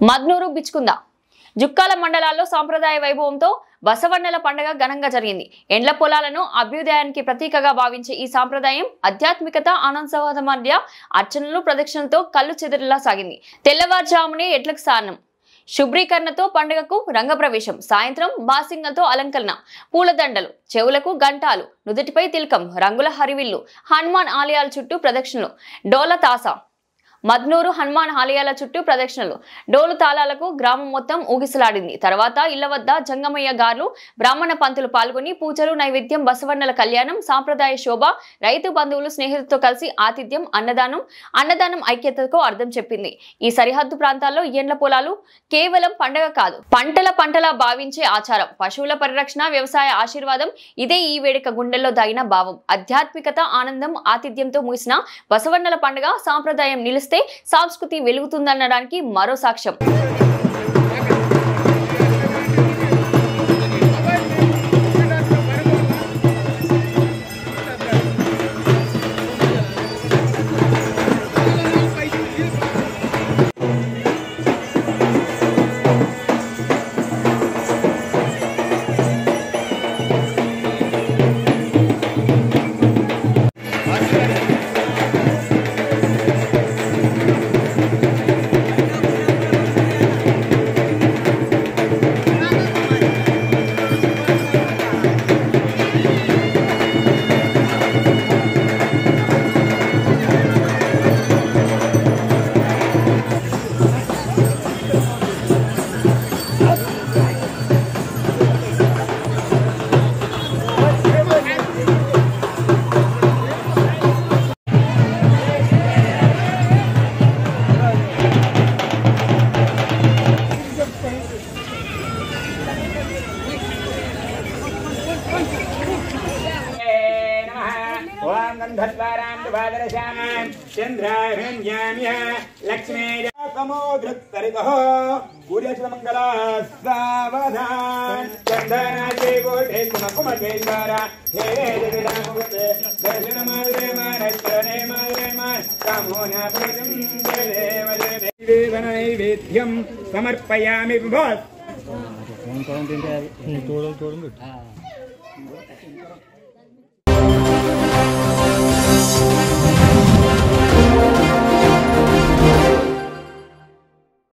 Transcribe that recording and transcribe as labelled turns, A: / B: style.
A: మద్నూరు బిచ్కుంద జుక్కాల మండలాల్లో సాంప్రదాయ వైభవంతో బసవన్నల పండుగ ఘనంగా జరిగింది. ఎండ్ల పొలాలను అభ్యుదయానికి ప్రతీకగా భావించే ఈ సాంప్రదాయం ఆధ్యాత్మికత ఆనందోత్సవాల మధ్య అర్చనలు ప్రదక్షిణలతో కళ్ళు చెదిరేలా సాగింది. తెల్లవారుజామునే ఎడ్లకు స్నానం, శుభ్రీకరణతో పండుగకు రంగప్రవేశం, సాయంత్రం బాసింగలతో అలంకరణ, పూలదండలు, చెవులకు గంటాలు, నుదుటిపై తిలకం, రంగుల హరివిల్లు, హనుమాన్ ఆలయాల చుట్టూ ప్రదక్షిణలు, డోల తాస. మద్నూరు హనుమాన్ ఆలయాల చుట్టూ ప్రదక్షిణలు, డోలు తాళాలకు గ్రామం మొత్తం ఊగిసలాడింది. తర్వాత ఇళ్ల వద్ద జంగమయ్య గారు, బ్రాహ్మణ పంతులు పాల్గొని పూజలు, నైవేద్యం, బసవన్నల కళ్యాణం, సాంప్రదాయ శోభ, రైతు బంధువులు స్నేహితులతో కలిసి ఆతిథ్యం, అన్నదానం ఐక్యతకు అర్థం చెప్పింది. ఈ సరిహద్దు ప్రాంతాల్లో ఎండ్ల పొలాలు కేవలం పండగ కాదు, పంటలా భావించే ఆచారం. పశువుల పరిరక్షణ, వ్యవసాయ ఆశీర్వాదం, ఇదే ఈ వేడుక గుండెల్లో దాగిన భావం. ఆధ్యాత్మికత, ఆనందం, ఆతిథ్యంతో ముగిసిన బసవన్నల పండుగ సాంప్రదాయం నిలిస్తే సంస్కృతి వెలుగుతుందనడానికి మరో సాక్ష్యం.
B: నైవేద్యం సమర్పయామి.